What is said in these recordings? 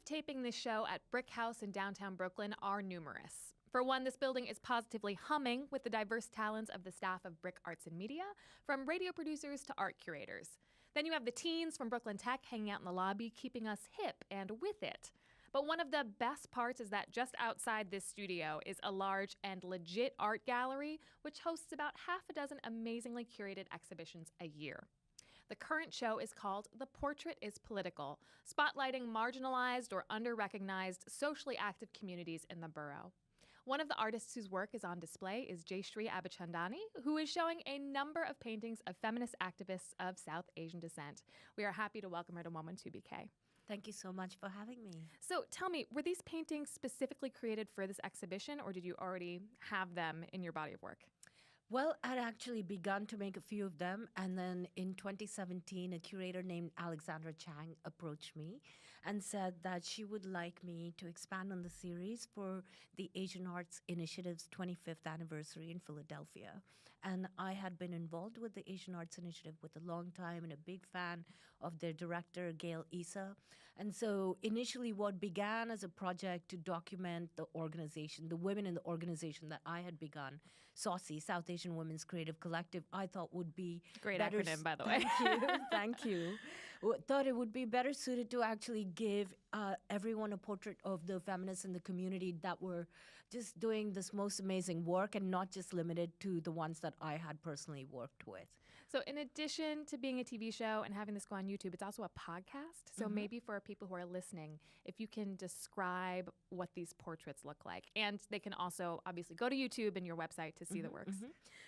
taping this show at Brick House in downtown Brooklyn are numerous. For one, this building is positively humming with the diverse talents of the staff of Brick Arts and Media, from radio producers to art curators. Then you have the teens from Brooklyn Tech hanging out in the lobby, keeping us hip and with it. But one of the best parts is that just outside this studio is a large and legit art gallery, which hosts about half a dozen amazingly curated exhibitions a year. The current show is called The Portrait is Political, spotlighting marginalized or under-recognized socially active communities in the borough. One of the artists whose work is on display is Jaishri Abichandani, who is showing a number of paintings of feminist activists of South Asian descent. We are happy to welcome her to Moment 2BK. Thank you so much for having me. So tell me, were these paintings specifically created for this exhibition, or did you already have them in your body of work? Well, I'd actually begun to make a few of them, and then in 2017, a curator named Alexandra Chang approached me and said that she would like me to expand on the series for the Asian Arts Initiative's 25th anniversary in Philadelphia. And I had been involved with the Asian Arts Initiative with a long time and a big fan of their director, Gail Issa. And so initially what began as a project to document the organization, the women in the organization that I had begun, SAUCI, South Asian Women's Creative Collective, I thought would be great better, acronym, by the way. Thank you. Thought it would be better suited to actually give everyone a portrait of the feminists in the community that were just doing this most amazing work and not just limited to the ones that I had personally worked with. So in addition to being a TV show and having this go on YouTube, it's also a podcast. So maybe for people who are listening, if you can describe what these portraits look like. And they can also obviously go to YouTube and your website to see the works.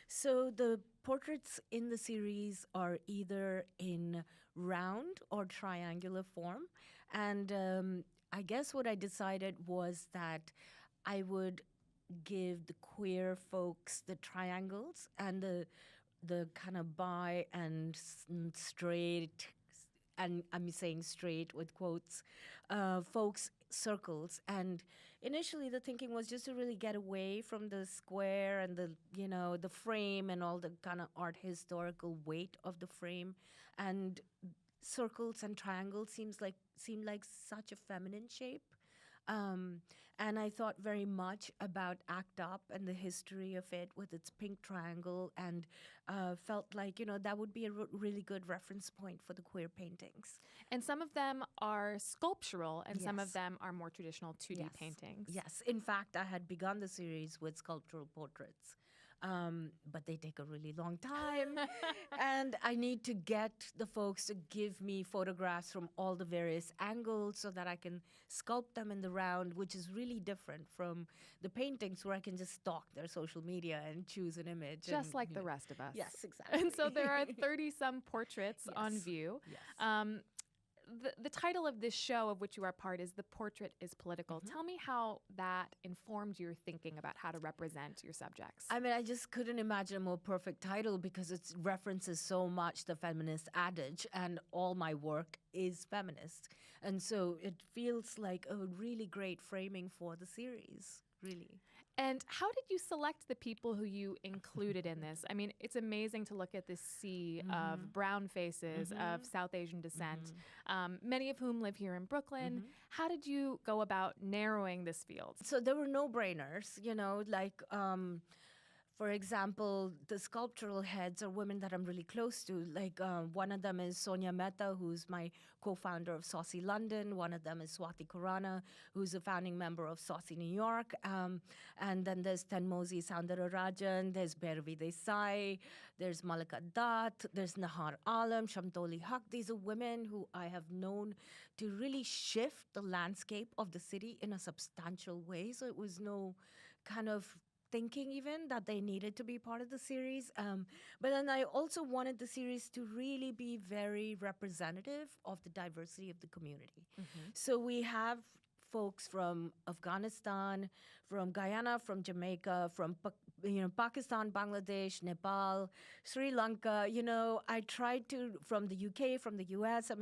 So the portraits in the series are either in round or triangular form. And I guess what I decided was that I would give the queer folks the triangles and the kind of bi and straight, and I'm saying straight with quotes, folks circles. And initially the thinking was just to really get away from the square and the frame and all the kind of art historical weight of the frame. And circles and triangles seemed like such a feminine shape. And I thought very much about ACT UP and the history of it with its pink triangle, and felt like, that would be a really good reference point for the queer paintings. And some of them are sculptural and some of them are more traditional 2D paintings. Yes. In fact, I had begun the series with sculptural portraits, but they take a really long time. And I need to get the folks to give me photographs from all the various angles so that I can sculpt them in the round, which is really different from the paintings where I can just stalk their social media and choose an image. Just like the rest of us. Yes, exactly. And so there are 30-some portraits on view. Yes. The title of this show, of which you are part, is The Portrait is Political. Tell me how that informed your thinking about how to represent your subjects. I mean, I just couldn't imagine a more perfect title because it references so much the feminist adage, and all my work is feminist. And so it feels like a really great framing for the series. Really. And how did you select the people who you included in this? I mean, it's amazing to look at this sea of brown faces of South Asian descent, many of whom live here in Brooklyn. How did you go about narrowing this field? So there were no-brainers, for example, the sculptural heads are women that I'm really close to. Like one of them is Sonia Mehta, who's my co-founder of SAUCI London. One of them is Swati Khurana, who's a founding member of SAUCI New York. And then there's Tanmozi Soundararajan, there's Bhairavi Desai, there's Malika Dutt, there's Nahar Alam, Shamtoli Haq. These are women who I have known to really shift the landscape of the city in a substantial way. So it was no kind of thinking even that they needed to be part of the series. But then I also wanted the series to really be very representative of the diversity of the community. So we have folks from Afghanistan, from Guyana, from Jamaica, from Pakistan, Bangladesh, Nepal, Sri Lanka. I tried to, from the UK, from the US,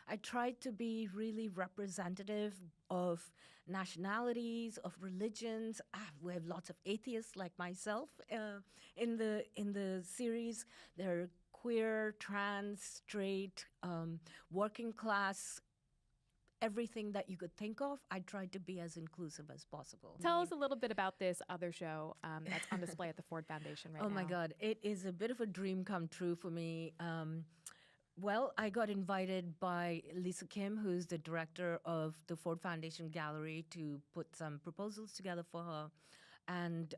I tried to be really representative of nationalities, of religions. We have lots of atheists like myself in the series. There are queer, trans, straight, working class, everything that you could think of. I tried to be as inclusive as possible. Tell us a little bit about this other show that's on display at the Ford Foundation right now. Oh my God, it is a bit of a dream come true for me. Well, I got invited by Lisa Kim, who's the director of the Ford Foundation Gallery, to put some proposals together for her. And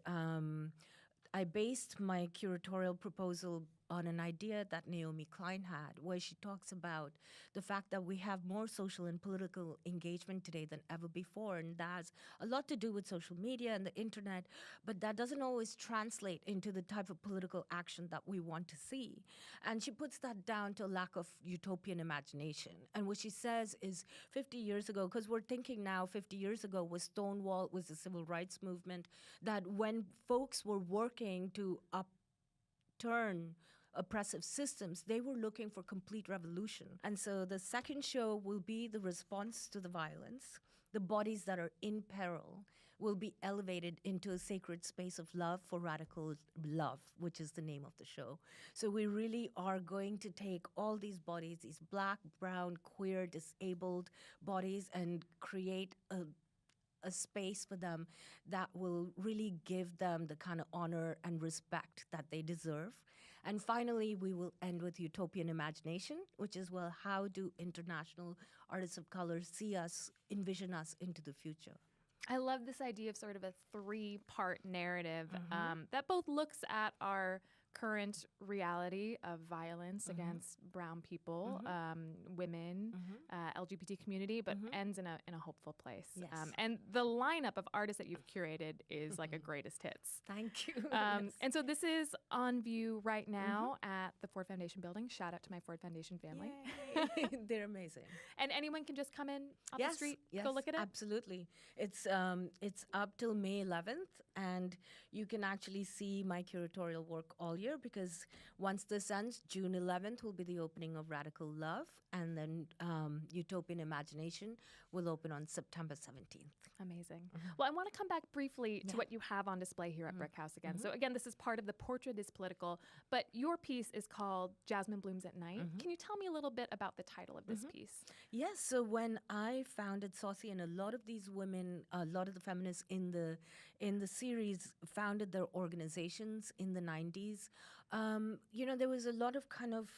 I based my curatorial proposal on an idea that Naomi Klein had, where she talks about the fact that we have more social and political engagement today than ever before. And that has a lot to do with social media and the internet, but that doesn't always translate into the type of political action that we want to see. And she puts that down to a lack of utopian imagination. And what she says is 50 years ago, because we're thinking now 50 years ago was Stonewall, was the civil rights movement, that when folks were working to upturn oppressive systems, they were looking for complete revolution. And so the second show will be the response to the violence. The bodies that are in peril will be elevated into a sacred space of love for radical love, which is the name of the show. So we really are going to take all these bodies, these Black, brown, queer, disabled bodies, and create a space for them that will really give them the kind of honor and respect that they deserve. And finally, we will end with utopian imagination, which is, well, how do international artists of color see us, envision us into the future? I love this idea of sort of a three-part narrative that both looks at our current reality of violence against brown people, women, LGBT community, but ends in a hopeful place. Yes. And the lineup of artists that you've curated is like a greatest hits. Thank you. Yes. And so this is on view right now at the Ford Foundation building. Shout out to my Ford Foundation family. They're amazing. And anyone can just come in off the street, go look at it? Absolutely. It's up till May 11th, and you can actually see my curatorial work all year, because once this ends, June 11th will be the opening of Radical Love, and then Utopian Imagination will open on September 17th. Amazing. Well, I want to come back briefly to what you have on display here at BRIC House again. So again, this is part of the Portrait is Political, but your piece is called Jasmine Blooms at Night. Can you tell me a little bit about the title of this piece? Yes, so when I founded Saucy, and a lot of these women, a lot of the feminists in the series founded their organizations in the 90s, there was a lot of kind of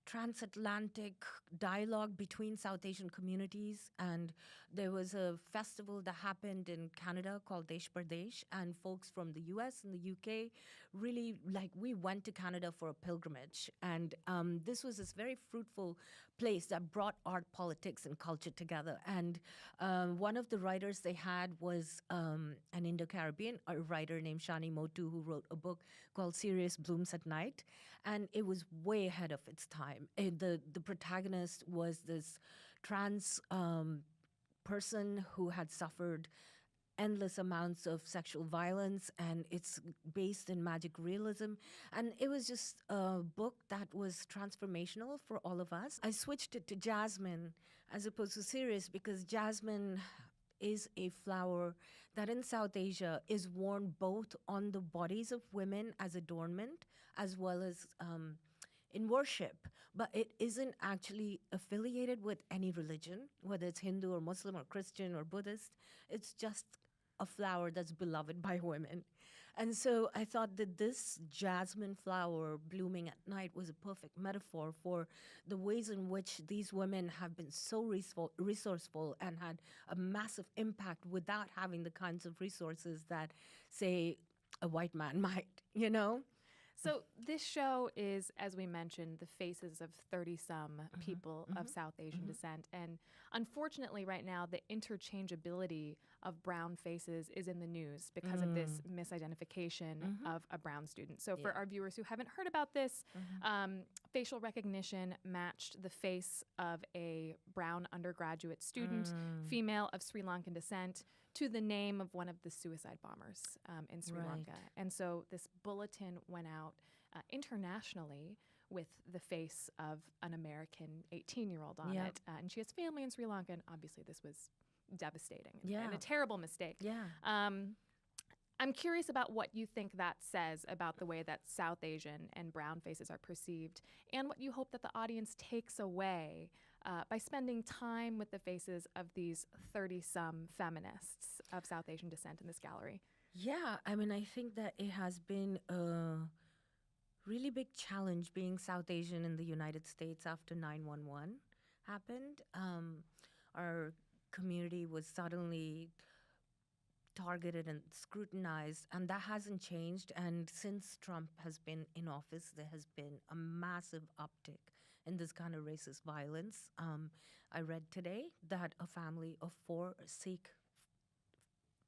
transatlantic dialogue between South Asian communities, and there was a festival that happened in Canada called Desh Pardesh, and folks from the US and the UK really, we went to Canada for a pilgrimage, and this was this very fruitful place that brought art, politics, and culture together. And one of the writers they had was an Indo-Caribbean writer named Shani Motu, who wrote a book called Serious Blooms at Night, and it was way ahead of its time. The protagonist was this trans person who had suffered endless amounts of sexual violence, and it's based in magic realism. And it was just a book that was transformational for all of us. I switched it to Jasmine as opposed to Sirius because Jasmine is a flower that in South Asia is worn both on the bodies of women as adornment as well as in worship, but it isn't actually affiliated with any religion, whether it's Hindu or Muslim or Christian or Buddhist. It's just a flower that's beloved by women. And so I thought that this jasmine flower blooming at night was a perfect metaphor for the ways in which these women have been so resourceful and had a massive impact without having the kinds of resources that, say, a white man might, you know? So this show is, as we mentioned, the faces of 30-some people of South Asian descent. And unfortunately, right now, the interchangeability of brown faces is in the news because of this misidentification of a brown student. So for our viewers who haven't heard about this, facial recognition matched the face of a brown undergraduate student, female of Sri Lankan descent, to the name of one of the suicide bombers in Sri Lanka. And so this bulletin went out internationally with the face of an American 18-year-old on it. And she has family in Sri Lanka, and obviously this was devastating and a terrible mistake. I'm curious about what you think that says about the way that South Asian and brown faces are perceived, and what you hope that the audience takes away by spending time with the faces of these 30-some feminists of South Asian descent in this gallery? Yeah, I mean, I think that it has been a really big challenge being South Asian in the United States after 9/11 happened. Our community was suddenly targeted and scrutinized, and that hasn't changed. And since Trump has been in office, there has been a massive uptick in this kind of racist violence. I read today that a family of 4 Sikh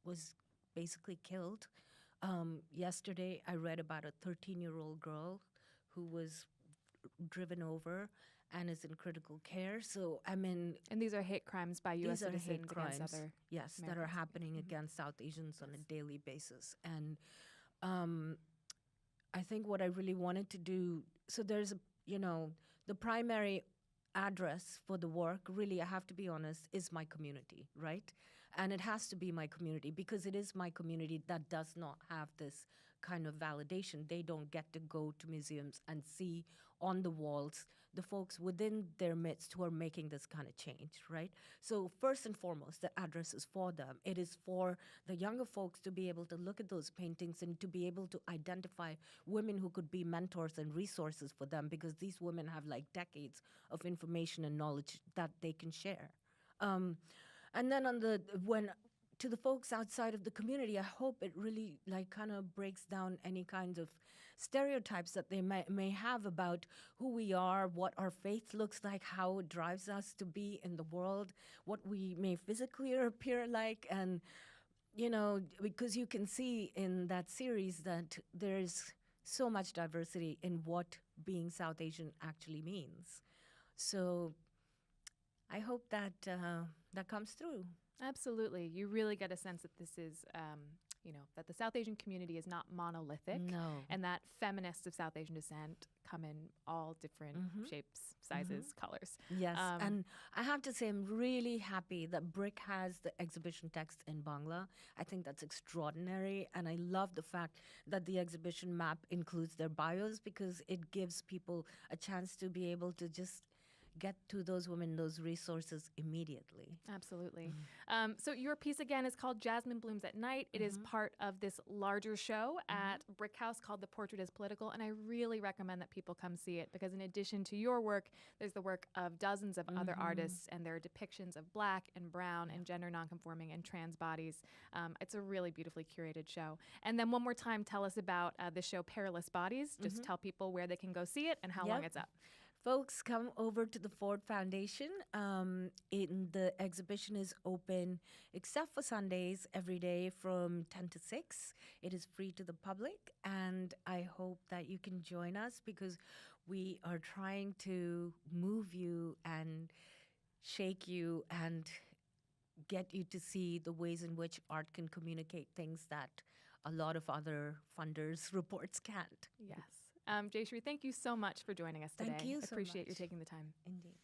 was basically killed. Yesterday, I read about a 13-year-old girl who was driven over and is in critical care. So, I mean, And these are hate crimes by U.S. these are citizens hate crimes, against other yes, that are Americans. happening against South Asians on a daily basis. And I think what I really wanted to do, so there's, the primary address for the work, really, I have to be honest, is my community, right? And it has to be my community because it is my community that does not have this kind of validation. They don't get to go to museums and see on the walls the folks within their midst who are making this kind of change, right? So first and foremost, the address is for them. It is for the younger folks to be able to look at those paintings and to be able to identify women who could be mentors and resources for them because these women have like decades of information and knowledge that they can share. And then to the folks outside of the community, I hope it really like kind of breaks down any kinds of stereotypes that they may have about who we are, what our faith looks like, how it drives us to be in the world, what we may physically appear like. And, because you can see in that series that there's so much diversity in what being South Asian actually means. So I hope that that comes through. Absolutely. You really get a sense that this is, that the South Asian community is not monolithic. No. And that feminists of South Asian descent come in all different shapes, sizes, colors. Yes. And I have to say, I'm really happy that BRIC has the exhibition text in Bangla. I think that's extraordinary. And I love the fact that the exhibition map includes their bios because it gives people a chance to be able to just get to those women, those resources immediately. Absolutely. So your piece, again, is called Jasmine Blooms at Night. It is part of this larger show at Brick House called The Portrait is Political, and I really recommend that people come see it because in addition to your work, there's the work of dozens of other artists, and there are depictions of Black and brown and gender nonconforming and trans bodies. It's a really beautifully curated show. And then one more time, tell us about the show Perilous Bodies. Just tell people where they can go see it and how long it's up. Folks, come over to the Ford Foundation. The exhibition is open, except for Sundays, every day from 10 to 6. It is free to the public, and I hope that you can join us because we are trying to move you and shake you and get you to see the ways in which art can communicate things that a lot of other funders' reports can't. Yes. Jaishri, thank you so much for joining us today. Thank you so Appreciate much. you taking the time. Indeed.